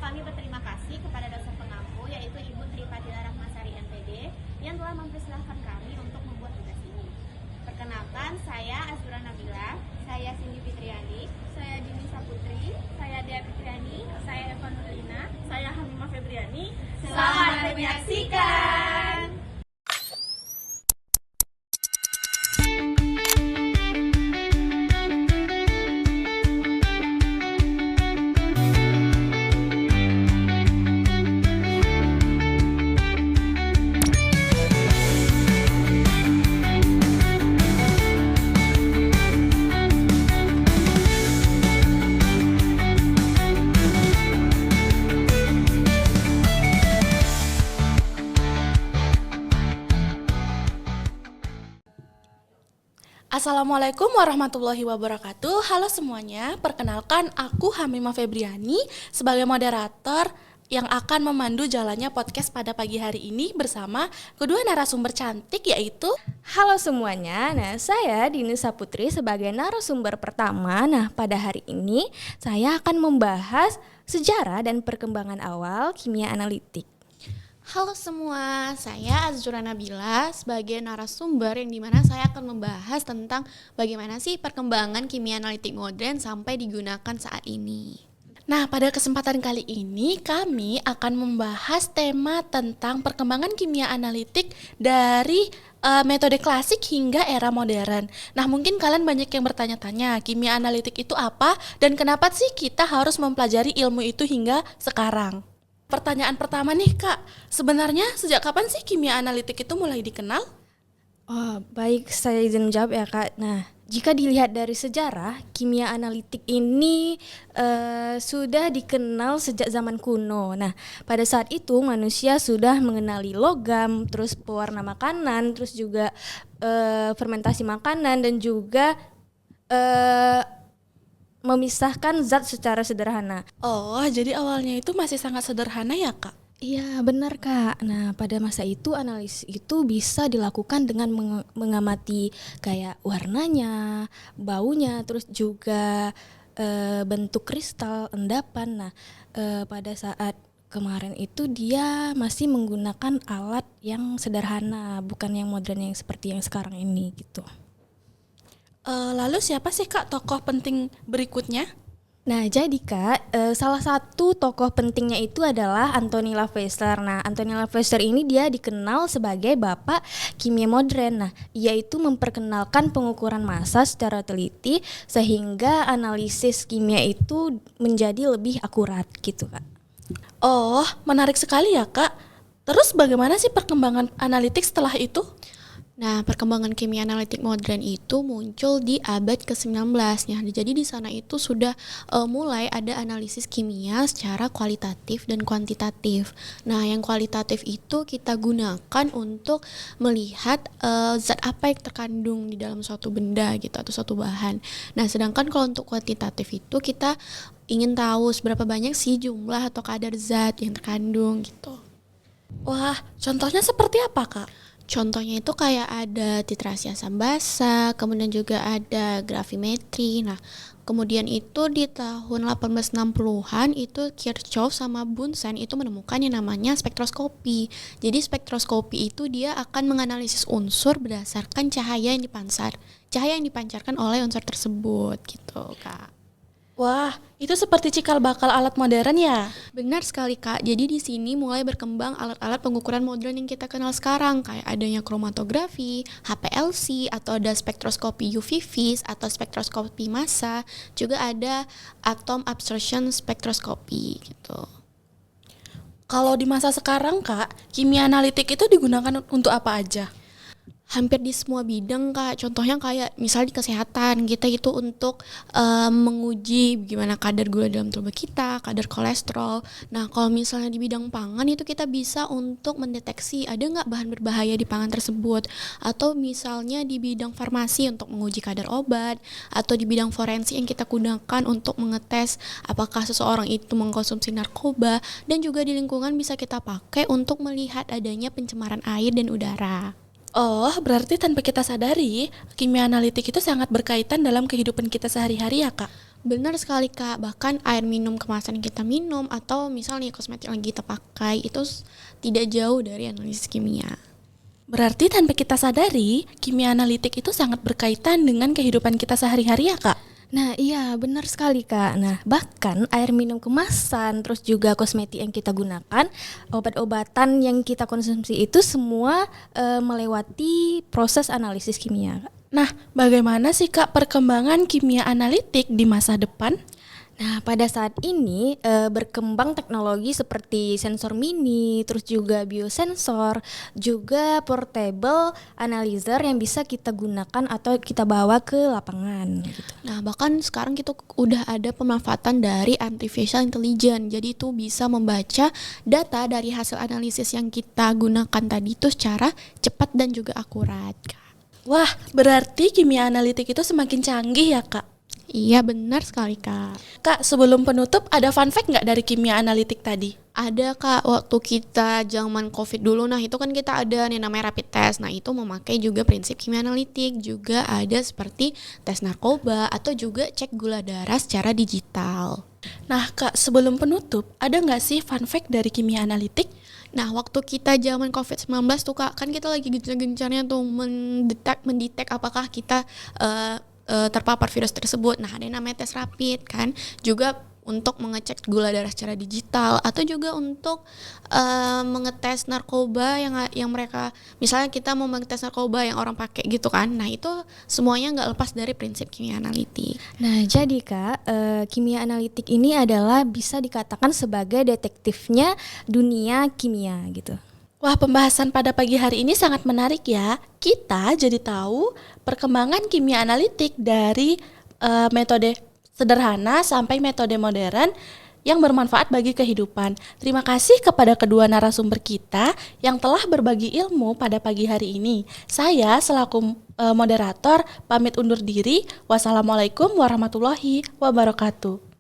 Kami berterima kasih kepada dosen pengampu yaitu Ibu Tripatila Rahmasari MPD yang telah mempersilahkan kami untuk membuat tugas ini. Perkenalkan, saya Azura Nabila, saya Cindy Fitriani, saya Dini Saputri, saya Dea Fitriani, saya Eva Nurlina, saya Hamimah Febriani. Selamat menyaksikan. Assalamualaikum warahmatullahi wabarakatuh. Halo semuanya, perkenalkan aku Hamimah Febriani sebagai moderator yang akan memandu jalannya podcast pada pagi hari ini bersama kedua narasumber cantik yaitu Halo semuanya, saya Dini Saputri sebagai narasumber pertama. Pada hari ini saya akan membahas sejarah dan perkembangan awal kimia analitik. Halo semua, saya Azura Nabila sebagai narasumber yang dimana saya akan membahas tentang bagaimana sih perkembangan kimia analitik modern sampai digunakan saat ini. Nah, pada kesempatan kali ini kami akan membahas tema tentang perkembangan kimia analitik dari metode klasik hingga era modern. Nah, mungkin kalian banyak yang bertanya-tanya, kimia analitik itu apa dan kenapa sih kita harus mempelajari ilmu itu hingga sekarang? Pertanyaan pertama nih Kak, sebenarnya sejak kapan sih kimia analitik itu mulai dikenal? Oh, baik, saya izin menjawab ya Kak. Jika dilihat dari sejarah, kimia analitik ini sudah dikenal sejak zaman kuno. Pada saat itu manusia sudah mengenali logam, terus pewarna makanan, terus juga fermentasi makanan dan juga memisahkan zat secara sederhana. Oh, jadi awalnya itu masih sangat sederhana ya Kak? Iya benar Kak. Pada masa itu analisis itu bisa dilakukan dengan mengamati kayak warnanya, baunya, terus juga bentuk kristal, endapan. Pada saat kemarin itu dia masih menggunakan alat yang sederhana, bukan yang modern yang seperti yang sekarang ini gitu. Lalu siapa sih Kak tokoh penting berikutnya? Jadi Kak, salah satu tokoh pentingnya itu adalah Antoni Lavoisier. Antoni Lavoisier ini dia dikenal sebagai bapak kimia modern. Ia itu memperkenalkan pengukuran massa secara teliti sehingga analisis kimia itu menjadi lebih akurat gitu Kak. Oh, menarik sekali ya Kak. Terus bagaimana sih perkembangan analitik setelah itu? Perkembangan kimia analitik modern itu muncul di abad ke-19 ya. Jadi di sana itu sudah mulai ada analisis kimia secara kualitatif dan kuantitatif. Yang kualitatif itu kita gunakan untuk melihat zat apa yang terkandung di dalam suatu benda gitu atau suatu bahan. Sedangkan kalau untuk kuantitatif itu kita ingin tahu seberapa banyak sih jumlah atau kadar zat yang terkandung gitu. Wah, contohnya seperti apa Kak? Contohnya itu kayak ada titrasi asam basa, kemudian juga ada gravimetri. Kemudian itu di tahun 1860-an itu Kirchhoff sama Bunsen itu menemukan yang namanya spektroskopi. Jadi spektroskopi itu dia akan menganalisis unsur berdasarkan cahaya yang dipancarkan oleh unsur tersebut gitu, Kak. Wah, itu seperti cikal bakal alat modern ya? Benar sekali Kak. Jadi di sini mulai berkembang alat-alat pengukuran modern yang kita kenal sekarang, kayak adanya kromatografi, HPLC, atau ada spektroskopi UV vis atau spektroskopi massa, juga ada atom absorption spektroskopi gitu. Kalau di masa sekarang Kak, kimia analitik itu digunakan untuk apa aja? Hampir di semua bidang Kak, contohnya kayak misalnya di kesehatan kita itu untuk menguji gimana kadar gula dalam tubuh kita, kadar kolesterol. Kalau misalnya di bidang pangan itu kita bisa untuk mendeteksi ada nggak bahan berbahaya di pangan tersebut, atau misalnya di bidang farmasi untuk menguji kadar obat, atau di bidang forensik yang kita gunakan untuk mengetes apakah seseorang itu mengkonsumsi narkoba, dan juga di lingkungan bisa kita pakai untuk melihat adanya pencemaran air dan udara. Oh, berarti tanpa kita sadari, kimia analitik itu sangat berkaitan dalam kehidupan kita sehari-hari ya, Kak? Benar sekali Kak, bahkan air minum kemasan yang kita minum atau misalnya kosmetik yang kita pakai itu tidak jauh dari analisis kimia. Berarti tanpa kita sadari, kimia analitik itu sangat berkaitan dengan kehidupan kita sehari-hari ya Kak? Nah, iya benar sekali Kak. Nah, bahkan air minum kemasan, terus juga kosmetik yang kita gunakan, obat-obatan yang kita konsumsi itu semua melewati proses analisis kimia, Kak. Nah, bagaimana sih Kak perkembangan kimia analitik di masa depan? Nah, pada saat ini berkembang teknologi seperti sensor mini, terus juga biosensor, juga portable analyzer yang bisa kita gunakan atau kita bawa ke lapangan gitu. Nah, bahkan sekarang kita udah ada pemanfaatan dari artificial intelligence. Jadi itu bisa membaca data dari hasil analisis yang kita gunakan tadi itu secara cepat dan juga akurat, Kak. Wah, berarti kimia analitik itu semakin canggih ya Kak? Iya, benar sekali, Kak. Kak, sebelum penutup ada fun fact nggak dari kimia analitik tadi? Ada Kak, waktu kita zaman COVID dulu, nah itu kan kita ada yang namanya rapid test. Nah itu memakai juga prinsip kimia analitik. Juga ada seperti tes narkoba atau juga cek gula darah secara digital. Nah Kak, sebelum penutup, ada nggak sih fun fact dari kimia analitik? Nah waktu kita zaman COVID-19 tuh Kak, kan kita lagi gencar-gencarnya tuh mendetek apakah kita terpapar virus tersebut. Nah ada yang namanya tes rapid kan, juga untuk mengecek gula darah secara digital atau juga untuk mengetes narkoba yang mereka, misalnya kita mau mengetes narkoba yang orang pakai gitu kan. Nah itu semuanya nggak lepas dari prinsip kimia analitik. Nah, jadi Kak, kimia analitik ini adalah bisa dikatakan sebagai detektifnya dunia kimia gitu. Wah, pembahasan pada pagi hari ini sangat menarik ya. Kita jadi tahu perkembangan kimia analitik dari metode sederhana sampai metode modern yang bermanfaat bagi kehidupan. Terima kasih kepada kedua narasumber kita yang telah berbagi ilmu pada pagi hari ini. Saya selaku moderator pamit undur diri. Wassalamualaikum warahmatullahi wabarakatuh.